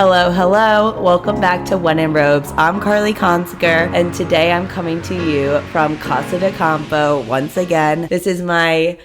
Hello, hello. Welcome back to When in Robes. I'm Carly Consiger, and today I'm coming to you from Casa de Campo once again. This is my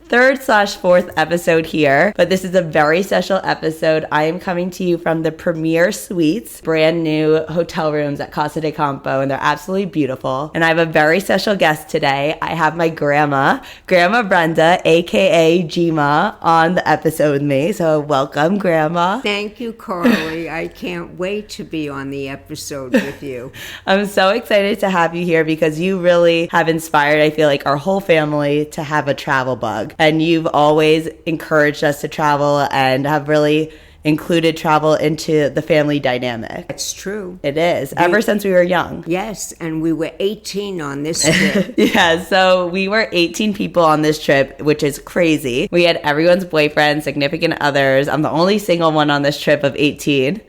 third/fourth episode here, but this is a very special episode. I am coming to you from the Premier Suites, brand new hotel rooms at Casa de Campo, and they're absolutely beautiful. And I have a very special guest today. I have my Grandma Brenda, aka Gima, on the episode with me. So welcome, Grandma. Thank you, Carly. I can't wait to be on the episode with you. I'm so excited to have you here because you really have inspired, I feel like, our whole family to have a travel bug. And you've always encouraged us to travel and have really included travel into the family dynamic. That's true. It is. Ever since we were young. Yes, and we were 18 on this trip. Yeah, so we were 18 people on this trip, which is crazy. We had everyone's boyfriend, significant others. I'm the only single one on this trip of 18.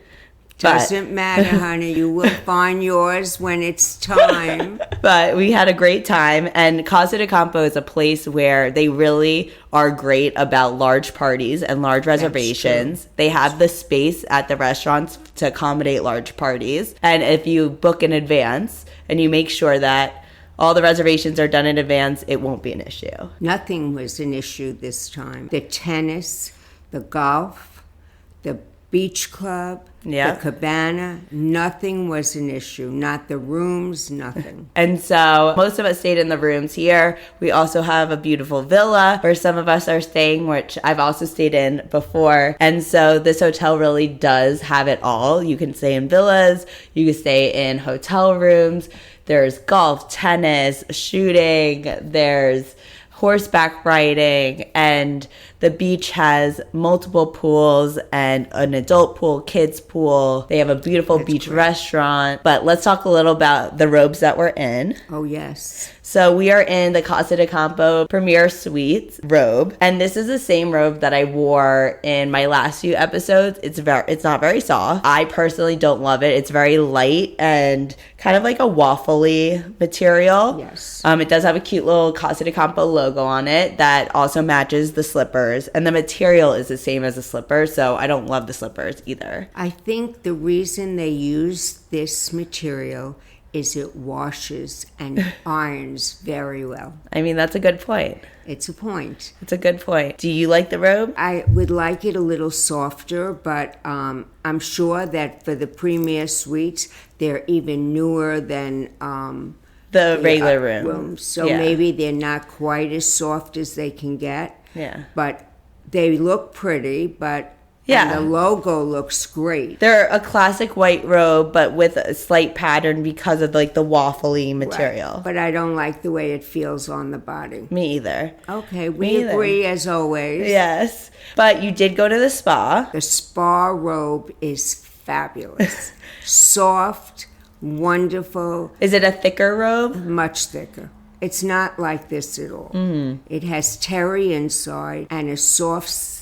Doesn't matter, honey. You will find yours when it's time. But we had a great time, and Casa de Campo is a place where they really are great about large parties and large reservations. They have the space at the restaurants to accommodate large parties, and if you book in advance and you make sure that all the reservations are done in advance, it won't be an issue. Nothing was an issue this time. The tennis, the golf, the beach club, the cabana, nothing was an issue. Not the rooms, nothing. And so most of us stayed in the rooms here. We also have a beautiful villa where some of us are staying, which I've also stayed in before. And so this hotel really does have it all. You can stay in villas, you can stay in hotel rooms. There's golf, tennis, shooting, there's horseback riding, and the beach has multiple pools and an adult pool, kids pool. They have a beautiful beach restaurant. But let's talk a little about the robes that we're in. Oh, yes. So we are in the Casa de Campo Premier Suites robe, and this is the same robe that I wore in my last few episodes. It's not very soft. I personally don't love it. It's very light and kind of like a waffly material. Yes. It does have a cute little Casa de Campo logo on it that also matches the slippers, and the material is the same as the slippers, so I don't love the slippers either. I think the reason they use this material is it washes and irons very well. I mean, that's a good point. It's a point. It's a good point. Do you like the robe? I would like it a little softer, but I'm sure that for the Premier Suites, they're even newer than the regular rooms. So maybe they're not quite as soft as they can get. Yeah. But they look pretty, but and the logo looks great. They're a classic white robe, but with a slight pattern because of like the waffly material. Right. But I don't like the way it feels on the body. Me either. Okay, we agree as always. Yes. But you did go to the spa. The spa robe is fabulous. Soft, wonderful. Is it a thicker robe? Much thicker. It's not like this at all. Mm-hmm. It has terry inside and a soft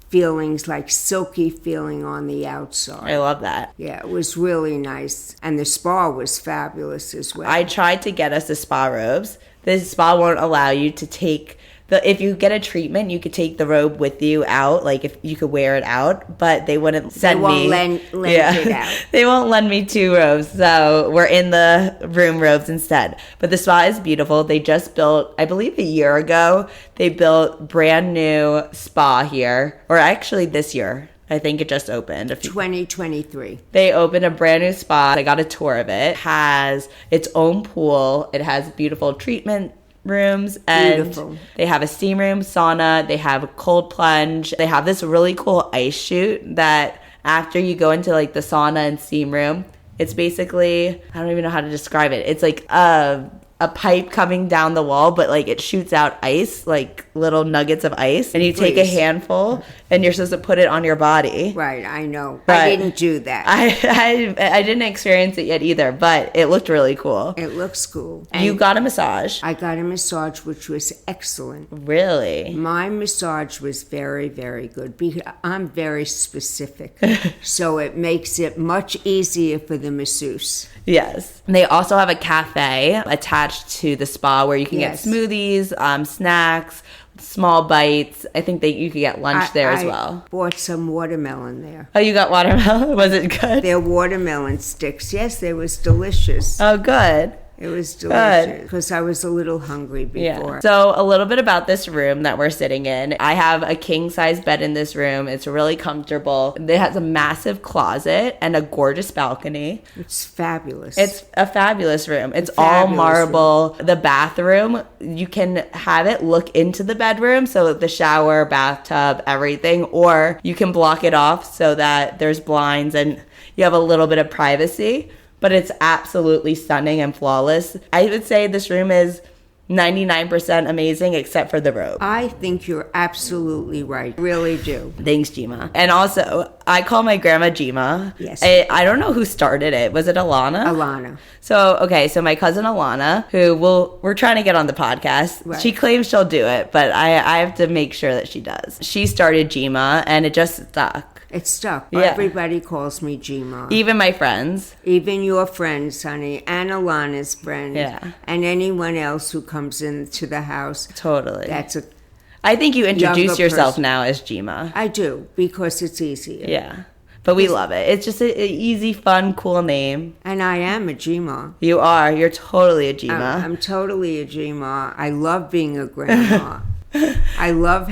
feelings, like silky feeling on the outside. I love that. Yeah, it was really nice. And the spa was fabulous as well. I tried to get us the spa robes. The spa won't allow you to take if you get a treatment, you could take the robe with you out, like if you could wear it out, but they wouldn't send me. They won't lend it out. They won't lend me two robes, so we're in the room robes instead. But the spa is beautiful. They just built, I believe a year ago, they built brand new spa here, or actually this year. I think it just opened. 2023. They opened a brand new spa. I got a tour of it. It has its own pool. It has beautiful treatment rooms, and beautiful. They have a steam room, sauna, they have a cold plunge, they have this really cool ice chute that after you go into like the sauna and steam room, it's basically, I don't even know how to describe it, it's like a pipe coming down the wall, but like it shoots out ice, like little nuggets of ice, and you take a handful and you're supposed to put it on your body. Right, I know. But I didn't do that. I didn't experience it yet either, but it looked really cool. It looks cool. You got a massage. I got a massage, which was excellent. Really? My massage was very, very good. I'm very specific, so it makes it much easier for the masseuse. Yes. And they also have a cafe attached to the spa where you can get smoothies, snacks, small bites. I think that you could get lunch there as well. I bought some watermelon there. Oh, you got watermelon? Was it good? They're watermelon sticks. Yes, they was delicious. Oh, good. It was delicious because I was a little hungry before. Yeah. So a little bit about this room that we're sitting in. I have a king-size bed in this room. It's really comfortable. It has a massive closet and a gorgeous balcony. It's fabulous. It's a fabulous room. It's all marble. The bathroom, you can have it look into the bedroom, so the shower, bathtub, everything, or you can block it off so that there's blinds and you have a little bit of privacy. But it's absolutely stunning and flawless. I would say this room is 99% amazing except for the robe. I think you're absolutely right. I really do. Thanks, Jima. And also, I call my grandma Jima. Yes. I don't know who started it. Was it Alana? Alana. So my cousin Alana, who we're trying to get on the podcast. Right. She claims she'll do it, but I have to make sure that she does. She started Jima, and it just stuck. It stuck. Yeah. Everybody calls me Jima. Even my friends. Even your friends, honey, and Alana's friend. Yeah. And anyone else who comes into the house. Totally. That's I think you introduce yourself now as Jima. I do, because it's easier. Yeah. But we love it. It's just an easy, fun, cool name. And I am a Jima. You are. You're totally a Jima. I'm totally a Jima. I love being a grandma. I love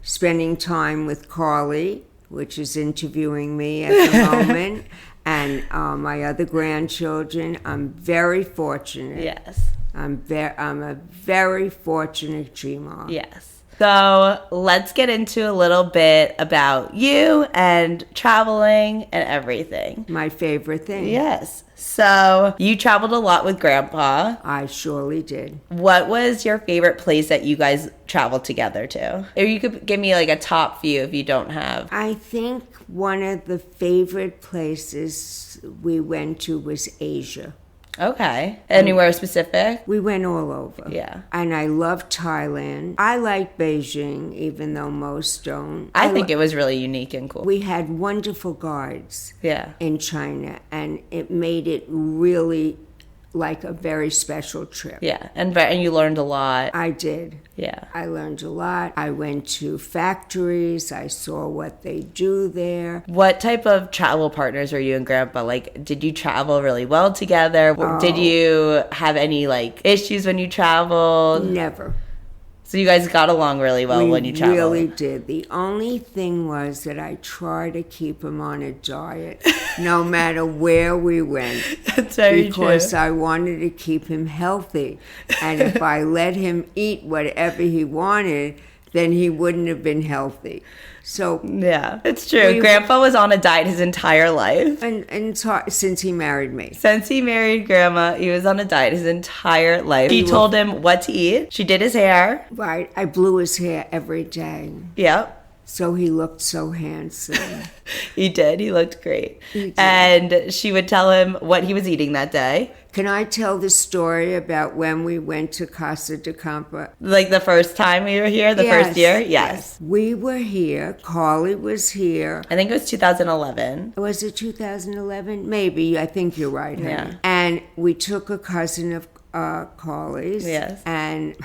spending time with Carly, which is interviewing me at the moment, and my other grandchildren. I'm very fortunate. Yes. I'm a very fortunate Jima. Yes. So let's get into a little bit about you and traveling and everything. My favorite thing. Yes. So you traveled a lot with Grandpa. I surely did. What was your favorite place that you guys traveled together to? Or you could give me like a top few if you don't have. I think one of the favorite places we went to was Asia. Okay. Anywhere specific? We went all over. Yeah. And I love Thailand. I like Beijing, even though most don't. I think it was really unique and cool. We had wonderful guides in China, and it made it really like a very special trip. Yeah, and you learned a lot. I did. Yeah. I learned a lot. I went to factories. I saw what they do there. What type of travel partners were you and Grandpa? Like, did you travel really well together? Did you have any, like, issues when you traveled? Never. So you guys got along really well when you traveled? We really did. The only thing was that I tried to keep him on a diet no matter where we went. That's very because true. I wanted to keep him healthy. And if I let him eat whatever he wanted, then he wouldn't have been healthy. So yeah, it's true. Grandpa was on a diet his entire life. And since he married me. Since he married Grandma, he was on a diet his entire life. She told him what to eat. She did his hair. Right. I blew his hair every day. Yep. So he looked so handsome. He did. He looked great. And she would tell him what he was eating that day. Can I tell the story about when we went to Casa de Campo? Like the first time we were here, first year? Yes. We were here. Carly was here. I think it was 2011. Was it 2011? Maybe. I think you're right, honey. Yeah. And we took a cousin of Carly's. Yes. And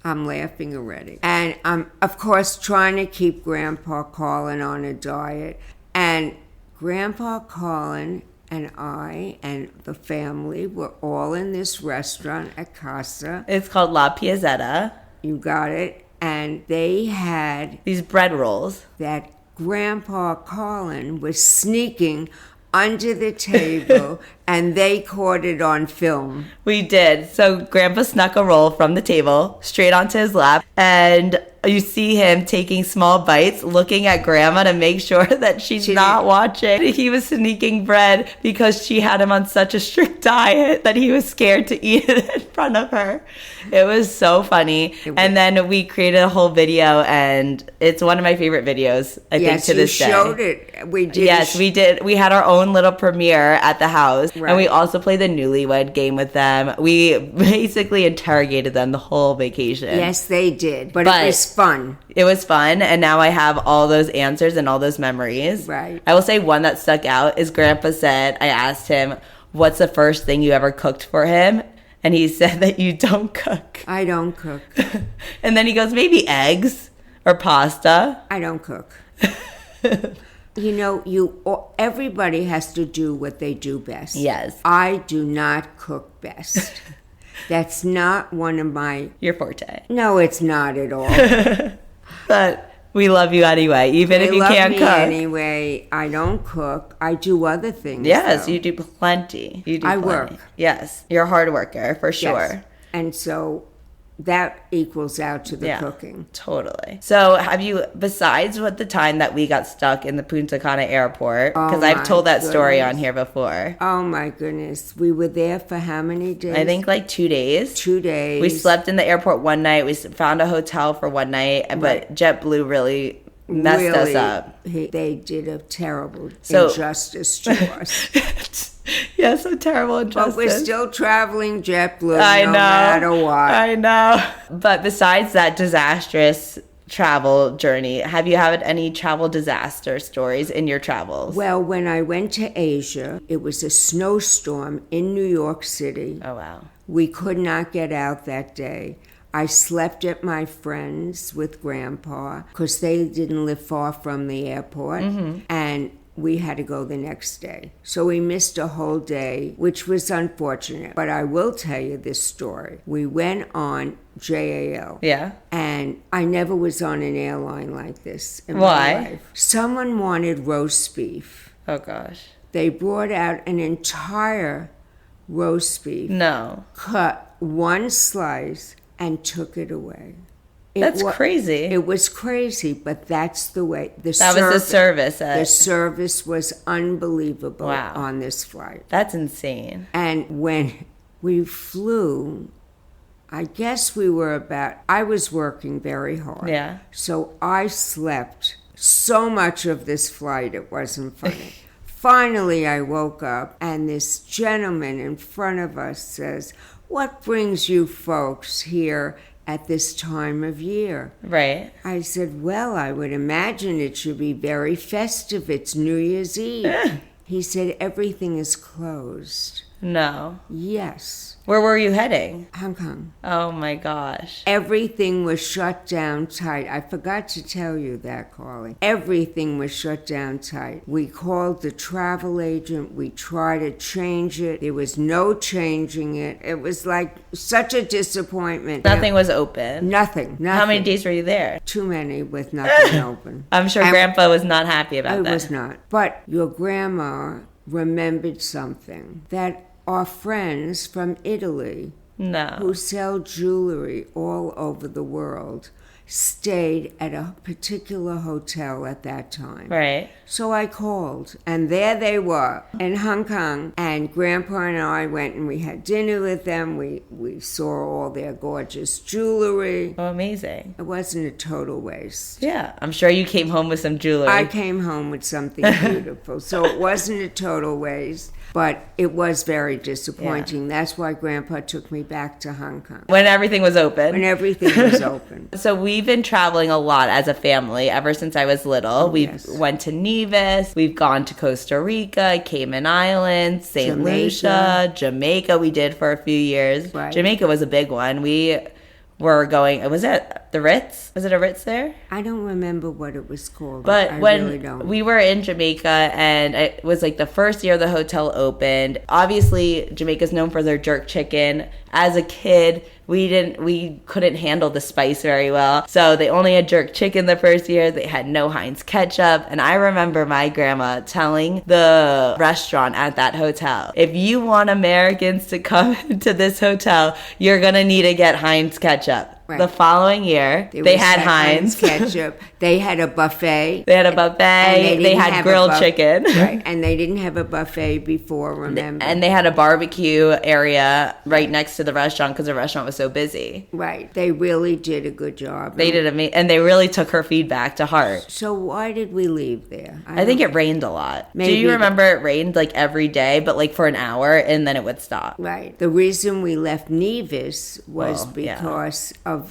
I'm laughing already. And I'm, of course, trying to keep Grandpa Colin on a diet. And Grandpa Colin and I and the family were all in this restaurant at Casa. It's called La Piazzetta. You got it. And they had these bread rolls that Grandpa Colin was sneaking under the table, and they caught it on film. We did. So Grandpa snuck a roll from the table straight onto his lap, and you see him taking small bites, looking at Grandma to make sure that she's not watching. He was sneaking bread because she had him on such a strict diet that he was scared to eat it in front of her. It was so funny. And then we created a whole video, and it's one of my favorite videos, I think, to this day. Yes, you showed it. We did. Yes, we did. We had our own little premiere at the house, and we also played the Newlywed Game with them. We basically interrogated them the whole vacation. Yes, they did. But it was fun. It was fun, and now I have all those answers and all those memories. Right. I will say one that stuck out is Grandpa said, I asked him, what's the first thing you ever cooked for him? And he said that you don't cook. I don't cook. And then he goes, maybe eggs or pasta. I don't cook. Everybody has to do what they do best. Yes. I do not cook best. That's not one of my... Your forte. No, it's not at all. But we love you anyway, even if you can't cook. Anyway, I don't cook. I do other things. Yes, though. You do plenty. I work. Yes, you're a hard worker, for sure. Yes. And so that equals out to the cooking. Totally. So have you, besides the time that we got stuck in the Punta Cana airport, because I've told that story on here before. Oh my goodness. We were there for how many days? I think like 2 days. 2 days. We slept in the airport one night. We found a hotel for one night, but JetBlue really messed us up. They did a terrible injustice to us. Yeah, so terrible injustice. But we're still traveling JetBlue no matter what. I know. But besides that disastrous travel journey, have you had any travel disaster stories in your travels? Well, when I went to Asia, it was a snowstorm in New York City. Oh, wow. We could not get out that day. I slept at my friend's with Grandpa because they didn't live far from the airport. Mm-hmm. And we had to go the next day. So we missed a whole day, which was unfortunate. But I will tell you this story. We went on JAL. Yeah. And I never was on an airline like this in Why? my life. Someone wanted roast beef. Oh, gosh. They brought out an entire roast beef. No. Cut one slice and took it away. That's crazy. It was crazy, but that's the way. That was the service. The service was unbelievable on this flight. That's insane. And when we flew, I guess I was working very hard. Yeah. So I slept so much of this flight, it wasn't funny. Finally, I woke up, and this gentleman in front of us says, "What brings you folks here at this time of year?" Right. I said, "Well, I would imagine it should be very festive. It's New Year's Eve." He said, "Everything is closed." No. Yes. Where were you heading? Hong Kong. Oh my gosh. Everything was shut down tight. I forgot to tell you that, Carly. Everything was shut down tight. We called the travel agent. We tried to change it. There was no changing it. It was like such a disappointment. Nothing was open. Nothing. How many days were you there? Too many with nothing open. I'm sure Grandpa was not happy about that. I was not. But your grandma remembered something, that our friends from Italy who sell jewelry all over the world stayed at a particular hotel at that time. Right. So I called, and there they were in Hong Kong, and Grandpa and I went and we had dinner with them. We saw all their gorgeous jewelry. Oh, amazing. It wasn't a total waste. Yeah, I'm sure you came home with some jewelry. I came home with something beautiful, so it wasn't a total waste. But it was very disappointing. Yeah. That's why Grandpa took me back to Hong Kong. When everything was open. When everything was open. So we've been traveling a lot as a family ever since I was little. We went to Nevis. We've gone to Costa Rica, Cayman Islands, St. Lucia, Jamaica we did for a few years. Right. Jamaica was a big one. We were going, was it the Ritz? Was it a Ritz there? I don't remember what it was called. But I when really don't. We were in Jamaica, and it was like the first year the hotel opened. Obviously, Jamaica's known for their jerk chicken. As a kid, we couldn't handle the spice very well. So they only had jerk chicken the first year. They had no Heinz ketchup. And I remember my grandma telling the restaurant at that hotel, if you want Americans to come to this hotel, you're going to need to get Heinz ketchup. Right. The following year, they had Heinz ketchup. They had a buffet. They had grilled chicken. Right, and they didn't have a buffet before, remember? And they had a barbecue area right next to the restaurant because the restaurant was so busy. Right. They really did a good job. They did amazing, and they really took her feedback to heart. So why did we leave there? I think it rained a lot. Do you remember it rained like every day, but like for an hour, and then it would stop? Right. The reason we left Nevis was because of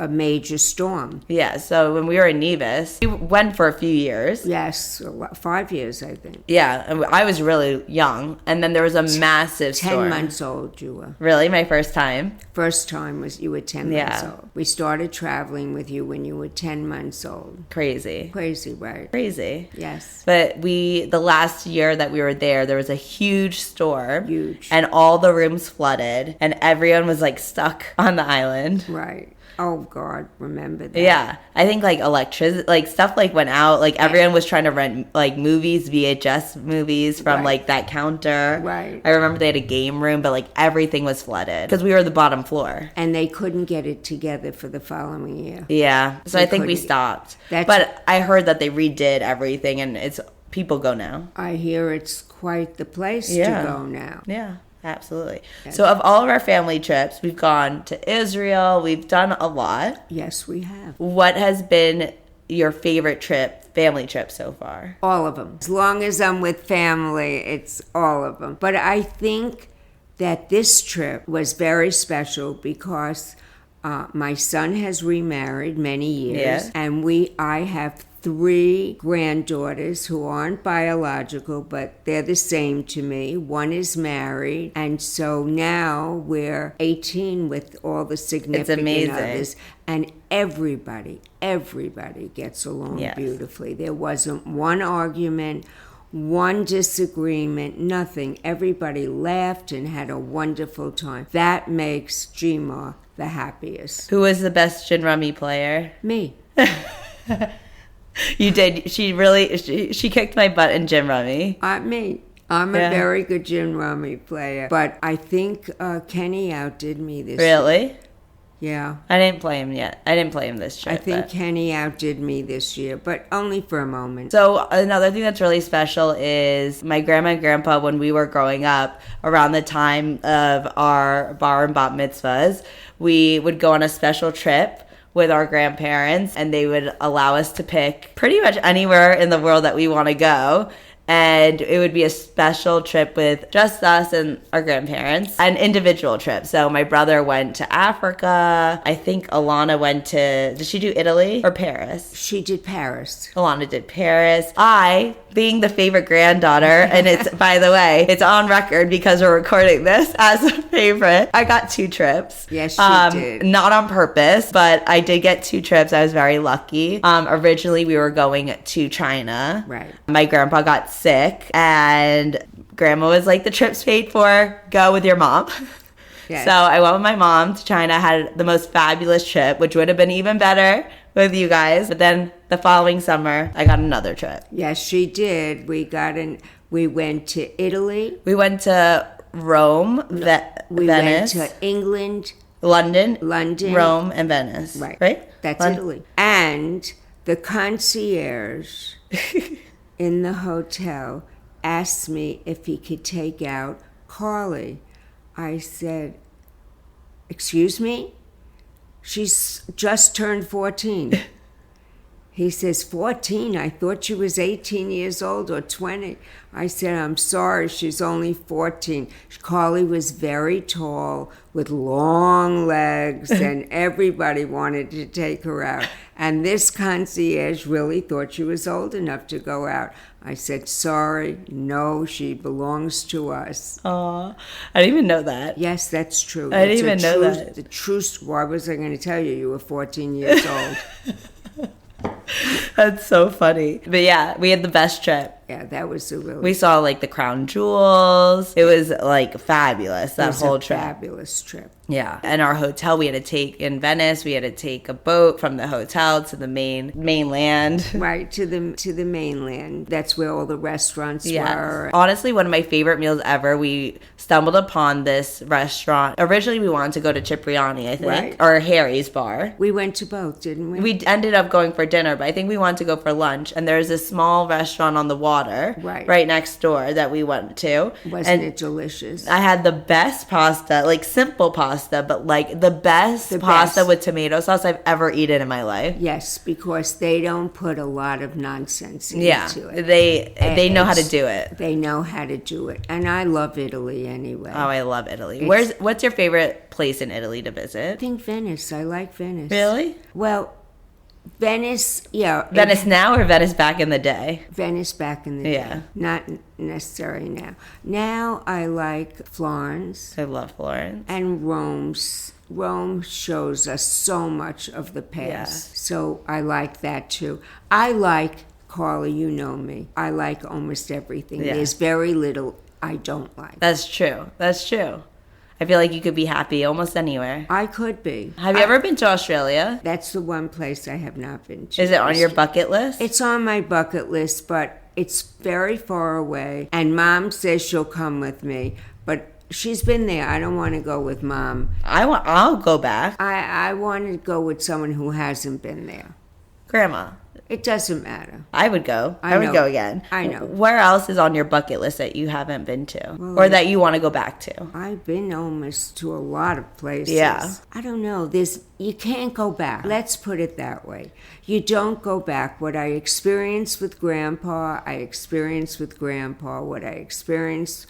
a major storm. Yeah, so when we were in Nevis, we went for a few years. Yes, 5 years, I think. Yeah, and I was really young, and then there was a massive 10 storm. months old you were. Really? My first time? First time was you were 10 Yeah. months old. We started traveling with you when you were 10 months old. Crazy. Crazy, right? Crazy. Yes. But the last year that we were there was a huge storm. Huge. And all the rooms flooded, and everyone was like stuck on the island. Right. Oh, God, remember that. Yeah. I think like electricity, like stuff like went out. Like everyone was trying to rent like movies, VHS movies from like that counter. Right. I remember they had a game room, but like everything was flooded because we were the bottom floor. And they couldn't get it together for the following year. Yeah. So They I think we couldn't. stopped. That's- But I heard that they redid everything and it's people go now. I hear it's quite the place Yeah. to go now. Yeah. Absolutely. So of all of our family trips, we've gone to Israel. We've done a lot. Yes, we have. What has been your favorite family trip so far? All of them. As long as I'm with family, it's all of them. But I think that this trip was very special because my son has remarried many years, Yeah. and I have 3 granddaughters who aren't biological, but they're the same to me. One is married, and so now we're 18 with all the significant amazing. others, and everybody gets along Yes. beautifully. There wasn't one argument, one disagreement, nothing. Everybody laughed and had a wonderful time. That makes Gma the happiest. Who was the best gin rummy player? Me. You did. She kicked my butt in gin rummy. Me. I'm a very good gin rummy player. But I think Kenny outdid me this year. Really? Yeah. I didn't play him yet. I didn't play him this trip. I think but- Kenny outdid me this year, but only for a moment. So another thing that's really special is my grandma and grandpa, when we were growing up, around the time of our bar and bat mitzvahs, we would go on a special trip with our grandparents, and they would allow us to pick pretty much anywhere in the world that we want to go. And it would be a special trip with just us and our grandparents, an individual trip. So my brother went to Africa. I think Alana went to, did she do Italy or Paris? She did Paris. Alana did Paris. I, being the favorite granddaughter, and it's, by the way, it's on record because we're recording this as a favorite. I got 2 trips. Yes, she did. Not on purpose, but I did get 2 trips. I was very lucky. Originally, we were going to China. Right. My grandpa got sick, and grandma was like, the trip's paid for. Go with your mom. Yes. So I went with my mom to China, had the most fabulous trip, which would have been even better with you guys. But then the following summer, I got another trip. Yes, she did. We went to Italy. We went to Rome, We Venice, went to England, London, Rome, and Venice. Right. That's Italy. And the concierge in the hotel asked me if he could take out Carly. I said, "Excuse me? She's just turned 14. He says, 14? I thought she was 18 years old or 20. I said, I'm sorry, she's only 14. Carly was very tall with long legs, and everybody wanted to take her out. And this concierge really thought she was old enough to go out. I said, sorry, no, she belongs to us. Aw, I didn't even know that. Yes, that's true. I didn't even know that. The truth, why was I going to tell you were 14 years old? That's so funny. But yeah, we had the best trip. Yeah, that was a really... We saw like the crown jewels. It was like fabulous, that whole trip. Fabulous trip. Yeah. And our hotel, we had to take in Venice, we had to take a boat from the hotel to the mainland. Right, to the mainland. That's where all the restaurants were. Honestly, one of my favorite meals ever, we stumbled upon this restaurant. Originally, we wanted to go to Cipriani, I think, Right. or Harry's bar. We went to both, didn't we? We ended up going for dinner, but I think we wanted to go for lunch. And there's a small restaurant on the water right next door that we went to. Wasn't it delicious? I had the best pasta, like simple pasta pasta, but like the best pasta with tomato sauce I've ever eaten in my life. Yes, because they don't put a lot of nonsense into it. They know how to do it. They know how to do it. And I love Italy anyway. Oh, I love Italy. What's your favorite place in Italy to visit? I think Venice. I like Venice. Really? Well, Venice, yeah. Venice now or Venice back in the day? Venice back in the day. Not necessarily now. Now I like Florence. I love Florence. And Rome shows us so much of the past. Yeah. So I like that too. I like, Carla, you know me. I like almost everything. Yeah. There's very little I don't like. That's true. That's true. I feel like you could be happy almost anywhere. I could be. Have you ever been to Australia? That's the one place I have not been to. Is it on your bucket list? It's on my bucket list, but it's very far away. And Mom says she'll come with me, but she's been there. I don't want to go with Mom. I'll go back. I want to go with someone who hasn't been there. Grandma. It doesn't matter. I would go. I would go again. I know. Where else is on your bucket list that you haven't been to? Or that you want to go back to? I've been almost to a lot of places. Yeah. I don't know. You can't go back. Let's put it that way. You don't go back. What I experienced with Grandpa, I experienced with Grandpa. What I experienced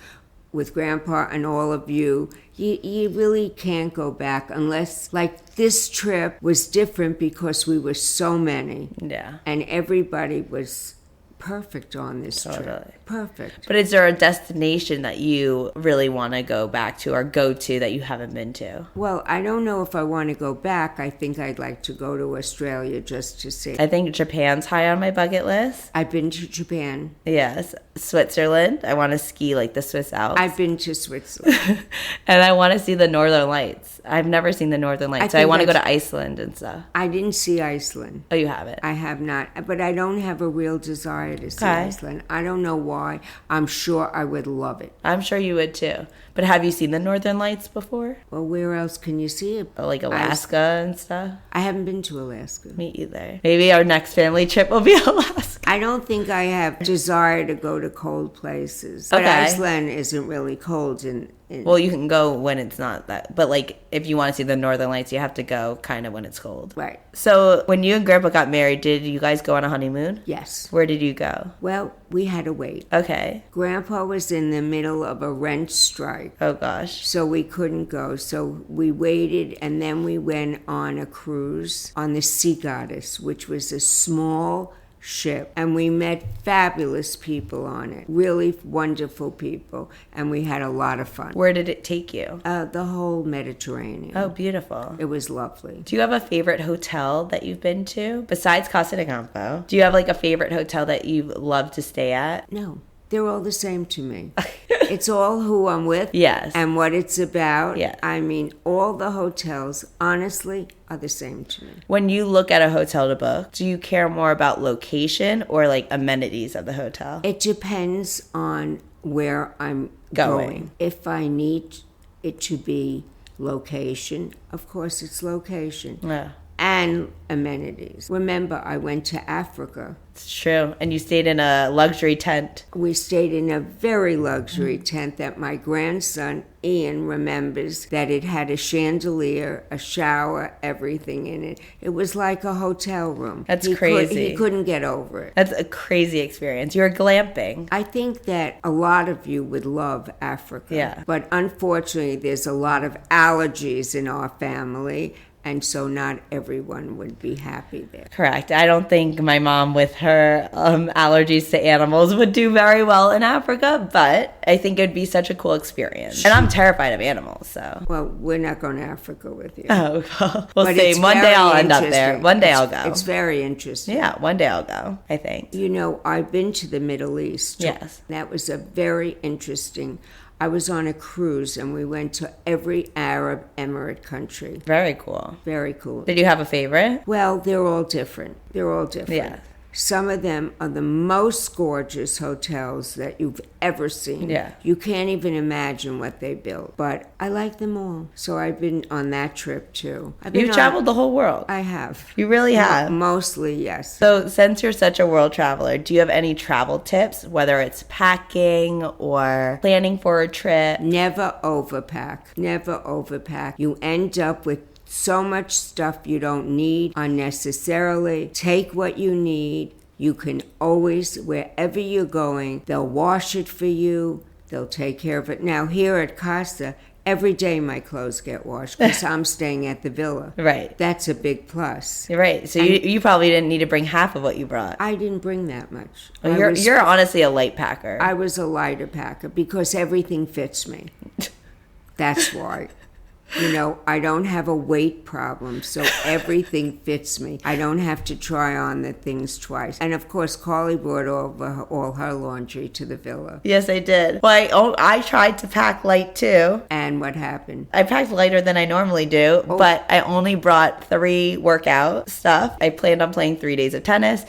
with Grandpa and all of you, you really can't go back unless, like, this trip was different because we were so many. Yeah. And everybody was perfect on this trip. Perfect. But is there a destination that you really want to go back to or go to that you haven't been to? Well, I don't know if I want to go back. I think I'd like to go to Australia just to see. I think Japan's high on my bucket list. I've been to Japan. Yes. Switzerland. I want to ski like the Swiss Alps. I've been to Switzerland. And I want to see the Northern Lights. I've never seen the Northern Lights, so I want to go to Iceland and stuff. I didn't see Iceland. Oh, you haven't? I have not, but I don't have a real desire to see Iceland. I don't know why. I'm sure I would love it. I'm sure you would too. But have you seen the Northern Lights before? Well, where else can you see it? Like Alaska and stuff? I haven't been to Alaska. Me either. Maybe our next family trip will be Alaska. I don't think I have desire to go to cold places. But Iceland isn't really cold Well, you can go when it's not that. But, like, if you want to see the Northern Lights, you have to go kind of when it's cold. Right. So, when you and Grandpa got married, did you guys go on a honeymoon? Yes. Where did you go? Well, we had to wait. Okay. Grandpa was in the middle of a rent strike. Oh, gosh. So we couldn't go. So we waited, and then we went on a cruise on the Sea Goddess, which was a small ship, and we met fabulous people on it, really wonderful people, and we had a lot of fun. Where did it take you? The whole Mediterranean. Oh, beautiful. It was lovely. Do you have a favorite hotel that you've been to besides Casa de Campo? Do you have like a favorite hotel that you love to stay at? No. They're all the same to me. It's all who I'm with. Yes. And what it's about. Yes. I mean, all the hotels, honestly, are the same to me. When you look at a hotel to book, do you care more about location or like amenities of the hotel? It depends on where I'm going. If I need it to be location, of course it's location. Yeah. And amenities. Remember, I went to Africa. It's true. And you stayed in a luxury tent. We stayed in a very luxury tent that my grandson, Ian, remembers that it had a chandelier, a shower, everything in it. It was like a hotel room. That's crazy. He couldn't get over it. That's a crazy experience. You were glamping. I think that a lot of you would love Africa. Yeah. But unfortunately, there's a lot of allergies in our family. And so not everyone would be happy there. Correct. I don't think my mom with her allergies to animals would do very well in Africa, but I think it'd be such a cool experience. And I'm terrified of animals, so. Well, we're not going to Africa with you. Oh, we'll see. One day I'll end up there. One day I'll go. It's very interesting. Yeah, one day I'll go, I think. You know, I've been to the Middle East. Yes. That was a very interesting. I was on a cruise and we went to every Arab Emirate country. Very cool. Very cool. Did you have a favorite? Well, they're all different. Yeah. Some of them are the most gorgeous hotels that you've ever seen. Yeah. You can't even imagine what they built. But I like them all. So I've been on that trip too. You've traveled the whole world. I have. You really have. Mostly, yes. So since you're such a world traveler, do you have any travel tips, whether it's packing or planning for a trip? Never overpack. Never overpack. You end up with so much stuff you don't need unnecessarily. Take what you need. You can always, wherever you're going, they'll wash it for you. They'll take care of it. Now, here at Casa, every day my clothes get washed because I'm staying at the villa. Right. That's a big plus. Right. So you probably didn't need to bring half of what you brought. I didn't bring that much. Well, you're honestly a light packer. I was a lighter packer because everything fits me. That's why. You know, I don't have a weight problem, so everything fits me. I don't have to try on the things twice. And of course, Carly brought all her laundry to the villa. Yes, I did. Well, I tried to pack light too. And what happened? I packed lighter than I normally do, but I only brought 3 workout stuff. I planned on playing 3 days of tennis.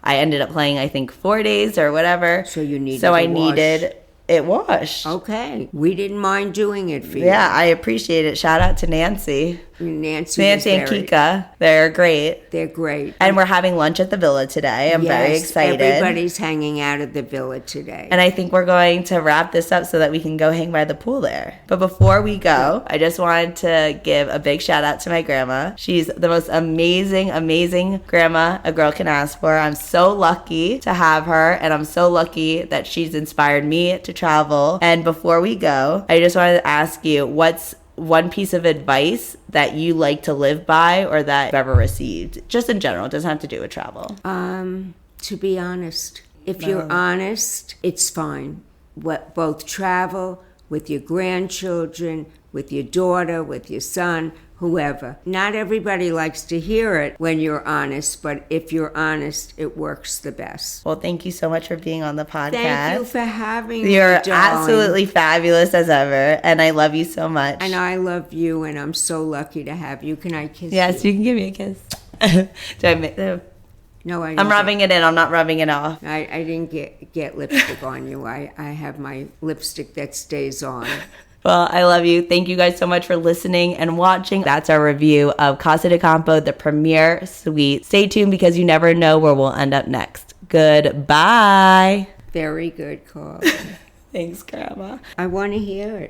I ended up playing, I think, 4 days or whatever. So you needed So I needed it washed. Okay. We didn't mind doing it for you. Yeah, I appreciate it. Shout out to Nancy. Nancy and Kika. They're great. They're great. And we're having lunch at the villa today. I'm very excited. Everybody's hanging out at the villa today. And I think we're going to wrap this up so that we can go hang by the pool there. But before we go, I just wanted to give a big shout out to my grandma. She's the most amazing, amazing grandma a girl can ask for. I'm so lucky to have her, and I'm so lucky that she's inspired me to travel. And before we go, I just wanted to ask you, what's one piece of advice that you like to live by or that you've ever received? Just in general, it doesn't have to do with travel. To be honest. If you're honest, it's fine. Both travel with your grandchildren, with your daughter, with your son, whoever. Not everybody likes to hear it when you're honest, but if you're honest, it works the best. Well, thank you so much for being on the podcast. Thank you for having me, You're darling. absolutely fabulous as ever, and I love you so much. And I love you, and I'm so lucky to have you. Can I kiss you? Yes, you can give me a kiss. No, I didn't. I'm rubbing it in. I'm not rubbing it off. I didn't get lipstick on you. I have my lipstick that stays on. Well, I love you. Thank you guys so much for listening and watching. That's our review of Casa de Campo, the premier suite. Stay tuned because you never know where we'll end up next. Goodbye. Very good, Carl. Thanks, Grandma. I want to hear it.